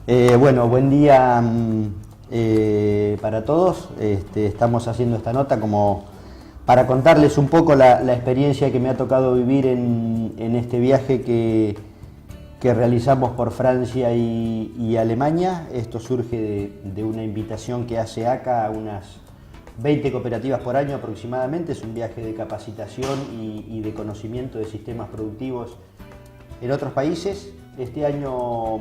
Bueno, buen día para todos. Estamos haciendo esta nota como para contarles un poco la experiencia que me ha tocado vivir en este viaje que realizamos por Francia y Alemania. Esto surge de una invitación que hace ACA a unas 20 cooperativas por año aproximadamente. Es un viaje de capacitación y de conocimiento de sistemas productivos en otros países. Este año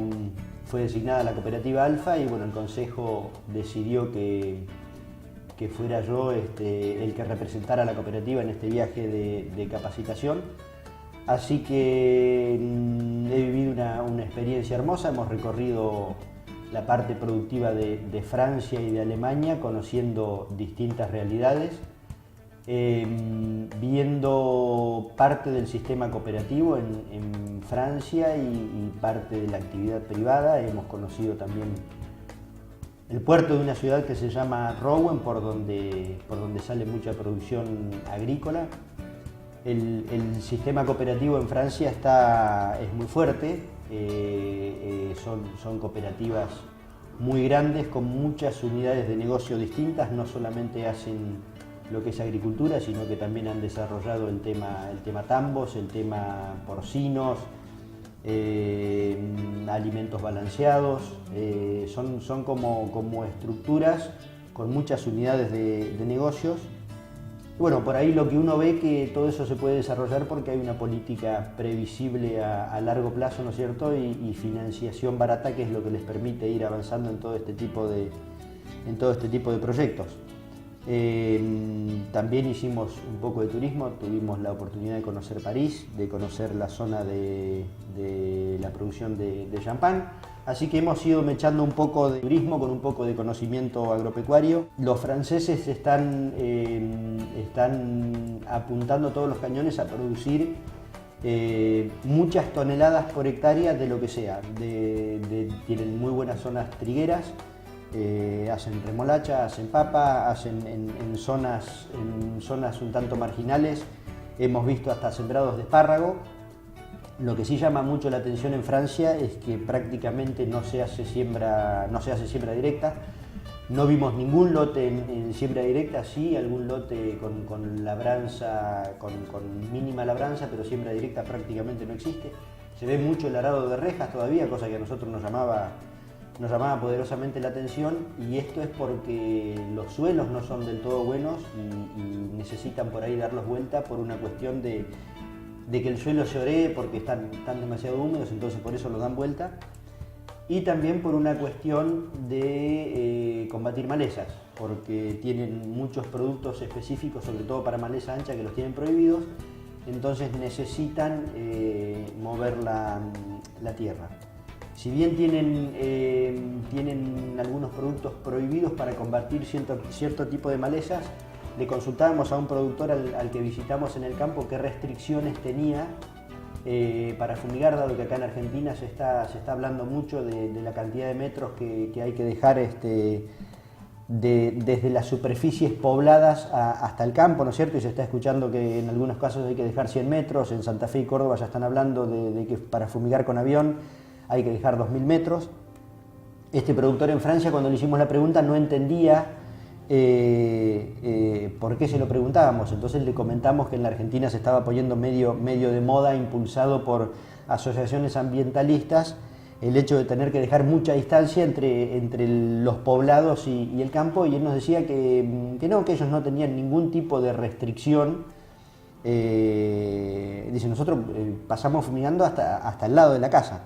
fue designada la cooperativa Alfa y bueno, el consejo decidió que fuera yo el que representara a la cooperativa en este viaje de capacitación. Así que he vivido una experiencia hermosa. Hemos recorrido la parte productiva de Francia y de Alemania, conociendo distintas realidades, viendo parte del sistema cooperativo en Francia y parte de la actividad privada. Hemos conocido también el puerto de una ciudad que se llama Rouen, por donde sale mucha producción agrícola. El sistema cooperativo en Francia es muy fuerte. Son cooperativas muy grandes con muchas unidades de negocio distintas. No solamente hacen lo que es agricultura, sino que también han desarrollado el tema tambos, el tema porcinos, alimentos balanceados. Son como estructuras con muchas unidades de negocios. Bueno, por ahí lo que uno ve que todo eso se puede desarrollar porque hay una política previsible a largo plazo, ¿no es cierto? Y financiación barata, que es lo que les permite ir avanzando en todo este tipo de proyectos. También hicimos un poco de turismo. Tuvimos la oportunidad de conocer París, de conocer la zona de la producción de champán. Así que hemos ido mechando un poco de turismo con un poco de conocimiento agropecuario. Los franceses están apuntando todos los cañones a producir muchas toneladas por hectárea de lo que sea. Tienen muy buenas zonas trigueras, hacen remolacha, hacen papa, hacen en zonas un tanto marginales. Hemos visto hasta sembrados de espárrago. Lo que sí llama mucho la atención en Francia es que prácticamente no se hace siembra directa. No vimos ningún lote en siembra directa, sí algún lote con labranza, con mínima labranza, pero siembra directa prácticamente no existe. Se ve mucho el arado de rejas todavía, cosa que a nosotros nos llamaba poderosamente la atención, y esto es porque los suelos no son del todo buenos y necesitan por ahí darlos vuelta por una cuestión de que el suelo se oree porque están demasiado húmedos, entonces por eso lo dan vuelta, y también por una cuestión de combatir malezas, porque tienen muchos productos específicos, sobre todo para maleza ancha, que los tienen prohibidos, entonces necesitan mover la tierra. Si bien tienen algunos productos prohibidos para combatir cierto tipo de malezas, le consultábamos a un productor al que visitamos en el campo qué restricciones tenía para fumigar, dado que acá en Argentina se está hablando mucho de la cantidad de metros que hay que dejar desde las superficies pobladas hasta el campo, ¿no es cierto? Y se está escuchando que en algunos casos hay que dejar 100 metros, en Santa Fe y Córdoba ya están hablando de que para fumigar con avión hay que dejar 2000 metros. Este productor en Francia, cuando le hicimos la pregunta, no entendía por qué se lo preguntábamos. Entonces le comentamos que en la Argentina se estaba poniendo medio de moda, impulsado por asociaciones ambientalistas, el hecho de tener que dejar mucha distancia entre los poblados y el campo, y él nos decía que ellos no tenían ningún tipo de restricción. Dice, nosotros pasamos fumigando hasta el lado de la casa.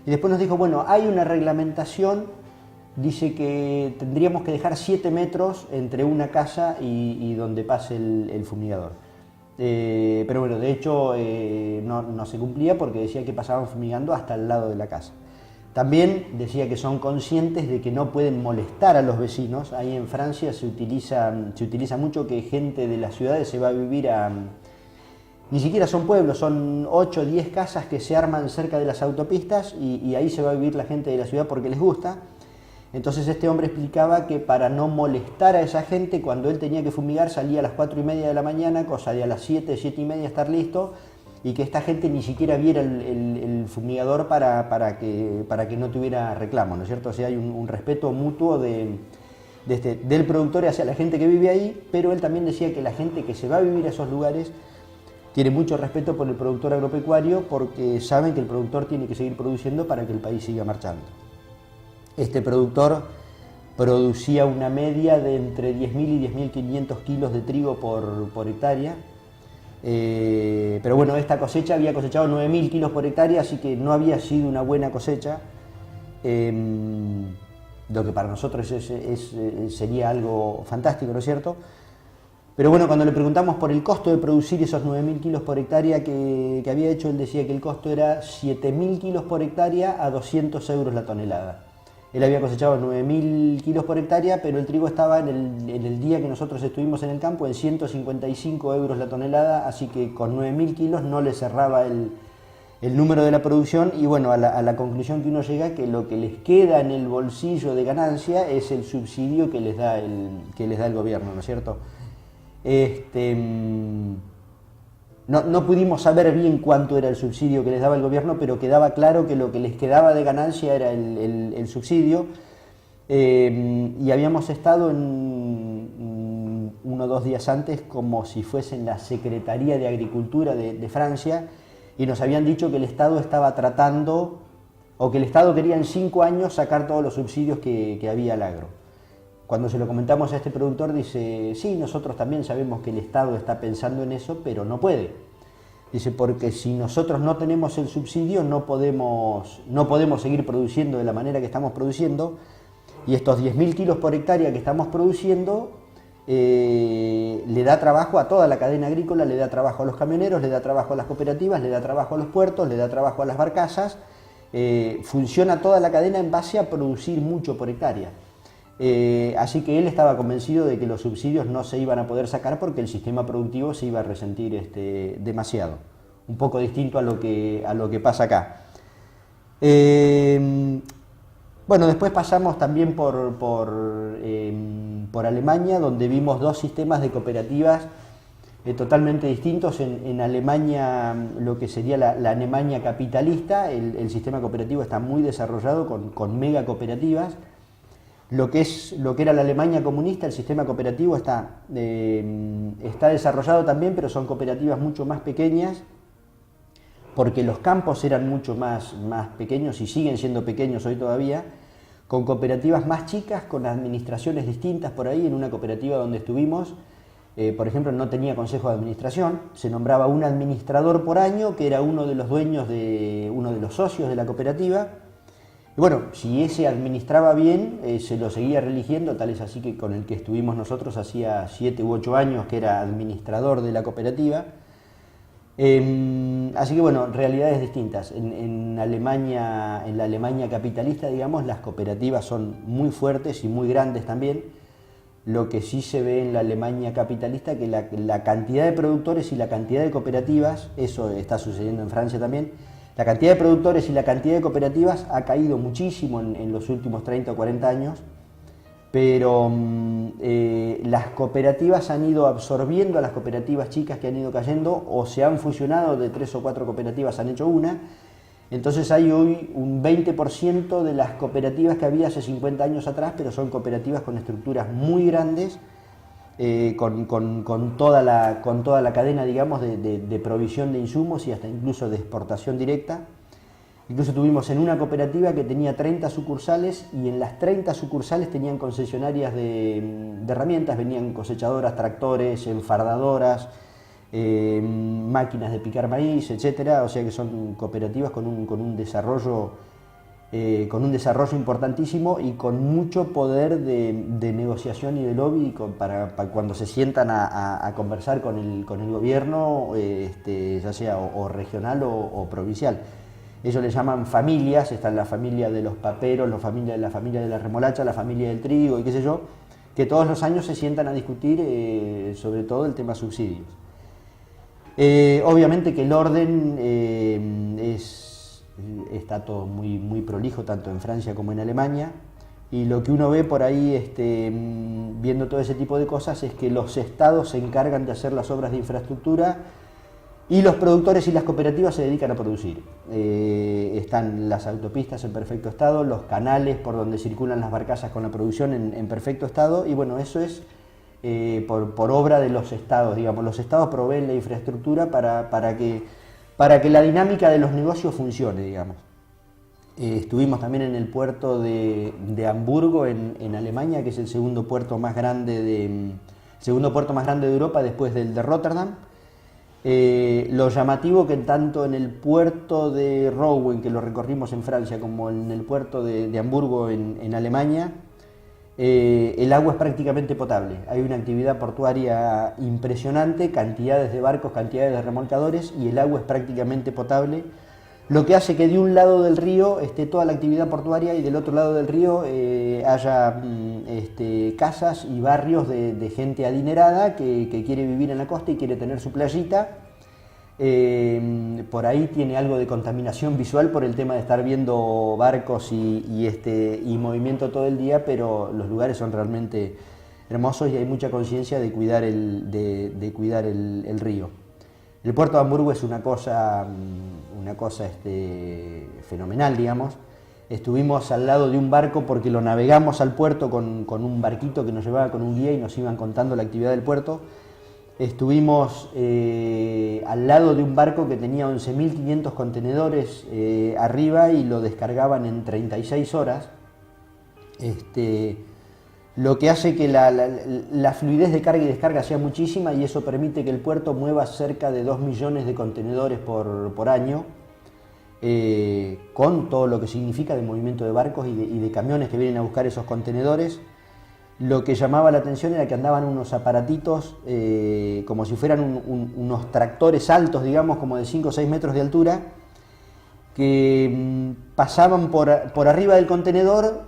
Y después nos dijo, bueno, hay una reglamentación, dice que tendríamos que dejar 7 metros entre una casa y donde pase el fumigador. Pero bueno, de hecho no se cumplía porque decía que pasaban fumigando hasta el lado de la casa. También decía que son conscientes de que no pueden molestar a los vecinos. Ahí en Francia se utiliza mucho que gente de las ciudades se va a vivir ni siquiera son pueblos, son 8 o 10 casas que se arman cerca de las autopistas y ahí se va a vivir la gente de la ciudad porque les gusta. Entonces este hombre explicaba que para no molestar a esa gente, cuando él tenía que fumigar salía a las 4:30 de la mañana, cosa de a las 7, 7:30 estar listo, y que esta gente ni siquiera viera el fumigador para que no tuviera reclamo, ¿no es cierto? O sea, hay un respeto mutuo del productor hacia la gente que vive ahí, pero él también decía que la gente que se va a vivir a esos lugares tiene mucho respeto por el productor agropecuario porque saben que el productor tiene que seguir produciendo para que el país siga marchando. Este productor producía una media de entre 10.000 y 10.500 kilos de trigo por hectárea, pero bueno, esta cosecha había cosechado 9.000 kilos por hectárea, así que no había sido una buena cosecha, lo que para nosotros sería algo fantástico, ¿no es cierto? Pero bueno, cuando le preguntamos por el costo de producir esos 9.000 kilos por hectárea que había hecho, él decía que el costo era 7.000 kilos por hectárea a 200 euros la tonelada. Él había cosechado 9.000 kilos por hectárea, pero el trigo estaba en el día que nosotros estuvimos en el campo en 155 euros la tonelada, así que con 9.000 kilos no le cerraba el número de la producción y bueno, a la conclusión que uno llega que lo que les queda en el bolsillo de ganancia es el subsidio que les da el gobierno, ¿no es cierto? No pudimos saber bien cuánto era el subsidio que les daba el gobierno, pero quedaba claro que lo que les quedaba de ganancia era el subsidio. Y habíamos estado uno o 2 días antes como si fuese en la Secretaría de Agricultura de Francia y nos habían dicho que el Estado estaba tratando, o que el Estado quería en 5 años sacar todos los subsidios que había al agro. Cuando se lo comentamos a este productor dice, sí, nosotros también sabemos que el Estado está pensando en eso, pero no puede. Dice, porque si nosotros no tenemos el subsidio no podemos seguir produciendo de la manera que estamos produciendo y estos 10.000 kilos por hectárea que estamos produciendo le da trabajo a toda la cadena agrícola, le da trabajo a los camioneros, le da trabajo a las cooperativas, le da trabajo a los puertos, le da trabajo a las barcazas, funciona toda la cadena en base a producir mucho por hectárea. Así que él estaba convencido de que los subsidios no se iban a poder sacar porque el sistema productivo se iba a resentir demasiado. Un poco distinto a lo que pasa acá. Bueno, después pasamos también por Alemania, donde vimos 2 sistemas de cooperativas totalmente distintos. En Alemania, lo que sería la Alemania capitalista, el sistema cooperativo está muy desarrollado con mega cooperativas. Lo que era la Alemania comunista, el sistema cooperativo está desarrollado también, pero son cooperativas mucho más pequeñas, porque los campos eran mucho más pequeños y siguen siendo pequeños hoy todavía, con cooperativas más chicas, con administraciones distintas por ahí. En una cooperativa donde estuvimos, por ejemplo, no tenía consejo de administración, se nombraba un administrador por año, que era uno de los dueños uno de los socios de la cooperativa. Y bueno, si ese administraba bien, se lo seguía reeligiendo, tal es así que con el que estuvimos nosotros hacía 7 u 8 años que era administrador de la cooperativa. Así que bueno, realidades distintas. En Alemania, en la Alemania capitalista, digamos, las cooperativas son muy fuertes y muy grandes también. Lo que sí se ve en la Alemania capitalista, que la cantidad de productores y la cantidad de cooperativas, eso está sucediendo en Francia también, la cantidad de productores y la cantidad de cooperativas ha caído muchísimo en los últimos 30 o 40 años, pero las cooperativas han ido absorbiendo a las cooperativas chicas que han ido cayendo, o se han fusionado, de 3 o 4 cooperativas han hecho una. Entonces hay hoy un 20% de las cooperativas que había hace 50 años atrás, pero son cooperativas con estructuras muy grandes, con toda la cadena, digamos, de provisión de insumos y hasta incluso de exportación directa. Incluso tuvimos en una cooperativa que tenía 30 sucursales y en las 30 sucursales tenían concesionarias de herramientas, venían cosechadoras, tractores, enfardadoras, máquinas de picar maíz, etcétera. O sea que son cooperativas con un desarrollo importantísimo y con mucho poder de negociación y de lobby para cuando se sientan a conversar con el gobierno, ya sea o regional o provincial. Ellos le llaman familias, está la familia de los paperos, la familia de la remolacha, la familia del trigo y qué sé yo, que todos los años se sientan a discutir sobre todo el tema subsidios. Obviamente que el orden está todo muy prolijo, tanto en Francia como en Alemania, y lo que uno ve por ahí viendo todo ese tipo de cosas es que los estados se encargan de hacer las obras de infraestructura Y los productores y las cooperativas se dedican a producir. Están las autopistas en perfecto estado, los canales por donde circulan las barcazas con la producción en perfecto estado, y bueno, eso es por obra de los estados, digamos. Los estados proveen la infraestructura para que la dinámica de los negocios funcione, digamos. Estuvimos también en el puerto de Hamburgo, en Alemania, que es el segundo puerto más grande de Europa después del de Rotterdam. Lo llamativo que tanto en el puerto de Rouen, que lo recorrimos en Francia, como en el puerto de Hamburgo en Alemania, el agua es prácticamente potable. Hay una actividad portuaria impresionante, cantidades de barcos, cantidades de remolcadores, y el agua es prácticamente potable, lo que hace que de un lado del río esté toda la actividad portuaria y del otro lado del río haya casas y barrios de gente adinerada que quiere vivir en la costa y quiere tener su playita. Por ahí tiene algo de contaminación visual por el tema de estar viendo barcos y movimiento todo el día, pero los lugares son realmente hermosos y hay mucha conciencia de cuidar el río. El puerto de Hamburgo es una cosa fenomenal, digamos. Estuvimos al lado de un barco porque lo navegamos al puerto con un barquito que nos llevaba con un guía y nos iban contando la actividad del puerto. Estuvimos al lado de un barco que tenía 11.500 contenedores arriba y lo descargaban en 36 horas. Lo que hace que la fluidez de carga y descarga sea muchísima, y eso permite que el puerto mueva cerca de 2 millones de contenedores por año, con todo lo que significa de movimiento de barcos y de camiones que vienen a buscar esos contenedores. Lo que llamaba la atención era que andaban unos aparatitos como si fueran unos tractores altos, digamos, como de 5 o 6 metros de altura, que pasaban por arriba del contenedor,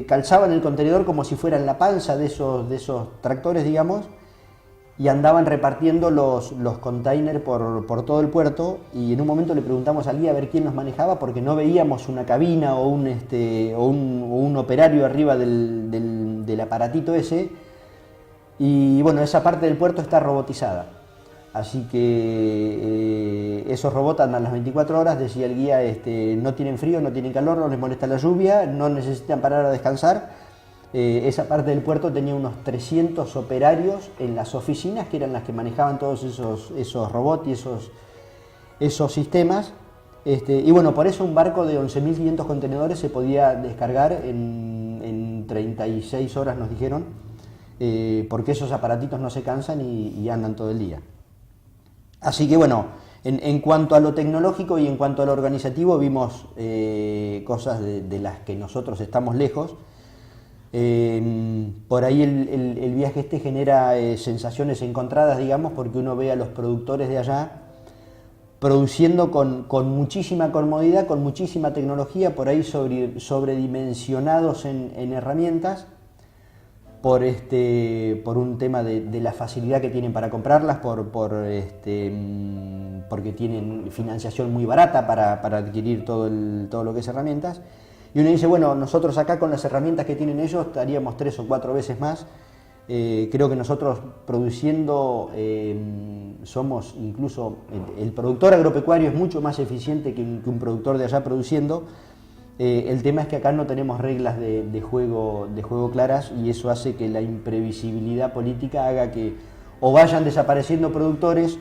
calzaban el contenedor como si fueran la panza de esos tractores, digamos, y andaban repartiendo los containers por todo el puerto. Y en un momento le preguntamos al guía a ver quién los manejaba, porque no veíamos una cabina o un operario arriba del aparatito ese. Y bueno, esa parte del puerto está robotizada. Así que esos robots andan las 24 horas, decía el guía, no tienen frío, no tienen calor, no les molesta la lluvia, no necesitan parar a descansar. Esa parte del puerto tenía unos 300 operarios en las oficinas, que eran las que manejaban todos esos robots y esos sistemas. Y bueno, por eso un barco de 11.500 contenedores se podía descargar en 36 horas, nos dijeron, porque esos aparatitos no se cansan y andan todo el día. Así que bueno, en cuanto a lo tecnológico y en cuanto a lo organizativo, vimos cosas de las que nosotros estamos lejos. Por ahí el viaje genera sensaciones encontradas, digamos, porque uno ve a los productores de allá produciendo con muchísima comodidad, con muchísima tecnología, por ahí sobredimensionados en herramientas, por un tema de la facilidad que tienen para comprarlas, porque tienen financiación muy barata para adquirir todo lo que es herramientas. Y uno dice, bueno, nosotros acá con las herramientas que tienen ellos estaríamos 3 o 4 veces más. Creo que nosotros produciendo somos incluso, el productor agropecuario es mucho más eficiente que un productor de allá produciendo. El tema es que acá no tenemos reglas de juego claras, y eso hace que la imprevisibilidad política haga que o vayan desapareciendo productores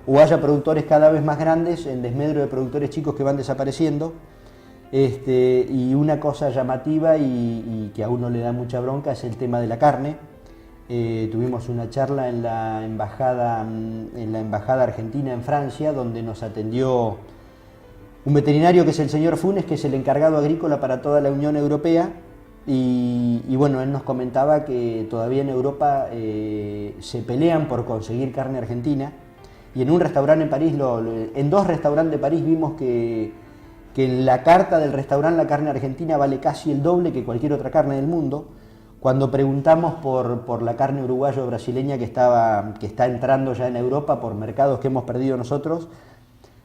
o haya productores cada vez más grandes en desmedro de productores chicos que van desapareciendo. Y una cosa llamativa y que a uno le da mucha bronca es el tema de la carne. Tuvimos una charla en la embajada argentina en Francia, donde nos atendió un veterinario que es el señor Funes, que es el encargado agrícola para toda la Unión Europea, y bueno, él nos comentaba que todavía en Europa se pelean por conseguir carne argentina, y en un restaurante en París, en 2 restaurantes de París vimos que en la carta del restaurante la carne argentina vale casi el doble que cualquier otra carne del mundo. Cuando preguntamos por la carne uruguaya o brasileña que está entrando ya en Europa por mercados que hemos perdido nosotros,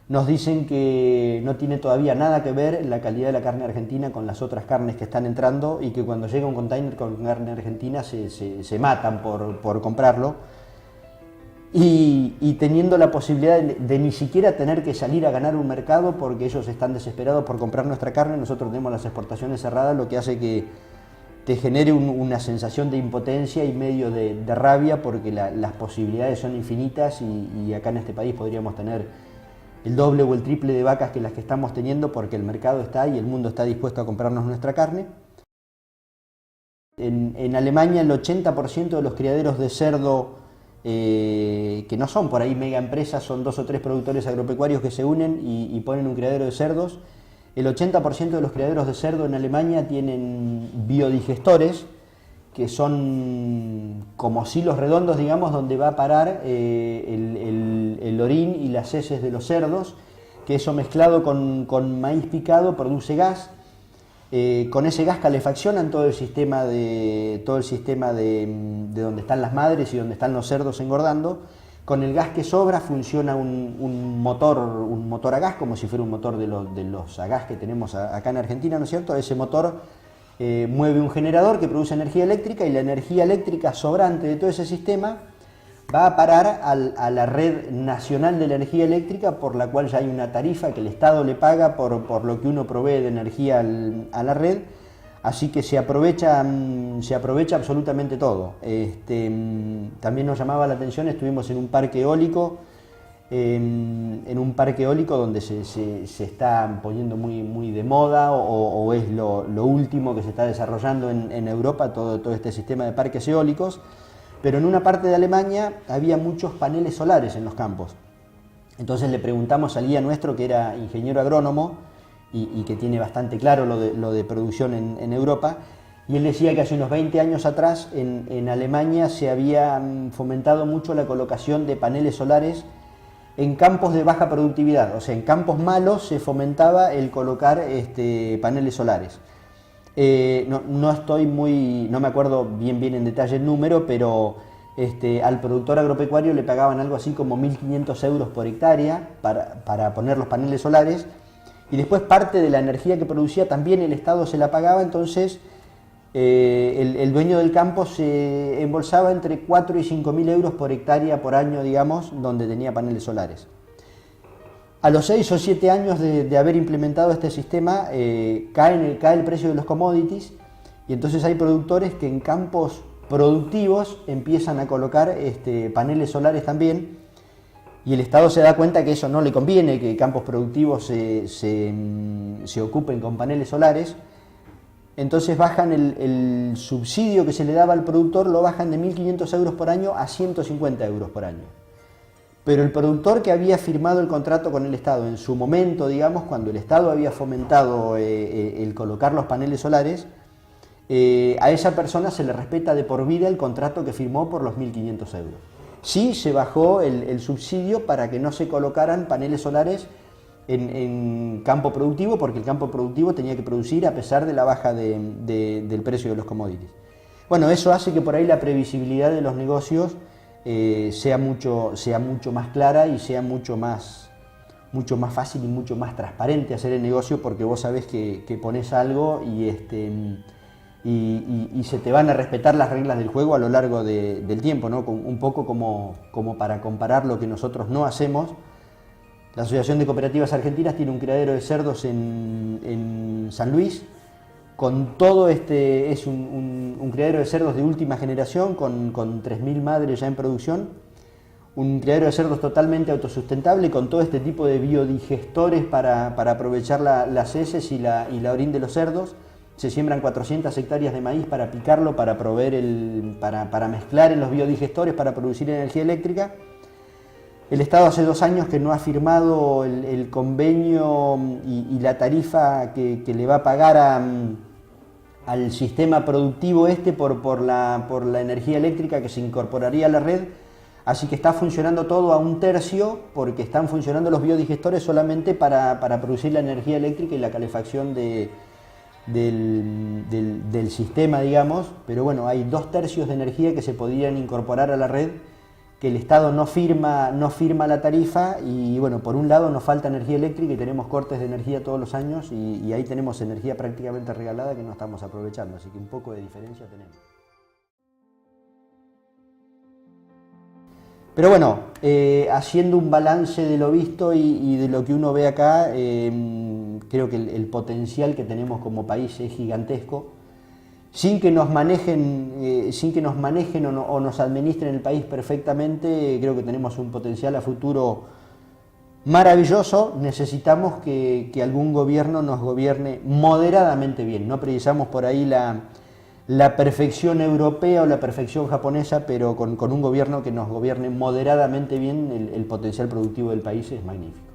nos dicen que no tiene todavía nada que ver la calidad de la carne argentina con las otras carnes que están entrando, y que cuando llega un container con carne argentina se matan por comprarlo. y teniendo la posibilidad de ni siquiera tener que salir a ganar un mercado porque ellos están desesperados por comprar nuestra carne. Nosotros tenemos las exportaciones cerradas, lo que hace que te genere una sensación de impotencia y medio de rabia, porque las posibilidades son infinitas y acá en este país podríamos tener el doble o el triple de vacas que las que estamos teniendo, porque el mercado está y el mundo está dispuesto a comprarnos nuestra carne. En Alemania el 80% de los criaderos de cerdo, que no son por ahí mega empresas, son 2 o 3 productores agropecuarios que se unen y ponen un criadero de cerdos. El 80% de los criaderos de cerdo en Alemania tienen biodigestores, que son como silos redondos, digamos, donde va a parar el orín y las heces de los cerdos, que eso mezclado con maíz picado produce gas. Con ese gas calefaccionan todo el sistema de donde están las madres y donde están los cerdos engordando. Con el gas que sobra funciona un motor a gas, como si fuera un motor de los a gas que tenemos acá en Argentina, ¿no es cierto? Ese motor mueve un generador que produce energía eléctrica, y la energía eléctrica sobrante de todo ese sistema va a parar a la red nacional de la energía eléctrica, por la cual ya hay una tarifa que el Estado le paga por lo que uno provee de energía a la red. Así que se aprovecha absolutamente todo. También nos llamaba la atención, estuvimos en un parque eólico, donde se está poniendo muy de moda, o es lo último que se está desarrollando en Europa, todo este sistema de parques eólicos. Pero en una parte de Alemania había muchos paneles solares en los campos. Entonces le preguntamos al guía nuestro, que era ingeniero agrónomo y que tiene bastante claro lo de producción en Europa, y él decía que hace unos 20 años atrás en Alemania se había fomentado mucho la colocación de paneles solares en campos de baja productividad. O sea, en campos malos se fomentaba el colocar paneles solares. No me acuerdo bien en detalle el número, pero al productor agropecuario le pagaban algo así como 1.500 euros por hectárea para poner los paneles solares, y después parte de la energía que producía también el Estado se la pagaba. Entonces el dueño del campo se embolsaba entre 4 y 5.000 euros por hectárea por año, digamos, donde tenía paneles solares. A los 6 o 7 años de haber implementado este sistema, cae el precio de los commodities, y entonces hay productores que en campos productivos empiezan a colocar paneles solares también, y el Estado se da cuenta que eso no le conviene, que campos productivos se ocupen con paneles solares. Entonces bajan el subsidio que se le daba al productor, lo bajan de 1.500 euros por año a 150 euros por año. Pero el productor que había firmado el contrato con el Estado en su momento, digamos, cuando el Estado había fomentado el colocar los paneles solares, a esa persona se le respeta de por vida el contrato que firmó por los 1.500 euros. Sí se bajó el subsidio para que no se colocaran paneles solares en campo productivo, porque el campo productivo tenía que producir a pesar de la baja del precio de los commodities. Bueno, eso hace que por ahí la previsibilidad de los negocios sea mucho más clara y sea mucho más fácil y mucho más transparente hacer el negocio, porque vos sabés que pones algo y se te van a respetar las reglas del juego a lo largo del tiempo, ¿no? Un poco como para comparar lo que nosotros no hacemos. La Asociación de Cooperativas Argentinas tiene un criadero de cerdos en San Luis, con todo es un criadero de cerdos de última generación, con 3.000 madres ya en producción, un criadero de cerdos totalmente autosustentable, con todo este tipo de biodigestores para aprovechar las heces y la orín de los cerdos. Se siembran 400 hectáreas de maíz para picarlo, para para mezclar en los biodigestores para producir energía eléctrica. El Estado hace 2 años que no ha firmado el convenio y la tarifa que le va a pagar al sistema productivo por la energía eléctrica que se incorporaría a la red. Así que está funcionando todo a 1/3, porque están funcionando los biodigestores solamente para producir la energía eléctrica y la calefacción del sistema, digamos. Pero bueno, hay 2/3 de energía que se podrían incorporar a la red, que el Estado no firma la tarifa, y bueno, por un lado nos falta energía eléctrica y tenemos cortes de energía todos los años, y ahí tenemos energía prácticamente regalada que no estamos aprovechando, así que un poco de diferencia tenemos. Pero bueno, haciendo un balance de lo visto y de lo que uno ve acá, creo que el potencial que tenemos como país es gigantesco. Sin que nos manejen, o nos administren el país perfectamente, creo que tenemos un potencial a futuro maravilloso. Necesitamos que algún gobierno nos gobierne moderadamente bien. No precisamos por ahí la perfección europea o la perfección japonesa, pero con un gobierno que nos gobierne moderadamente bien, el potencial productivo del país es magnífico.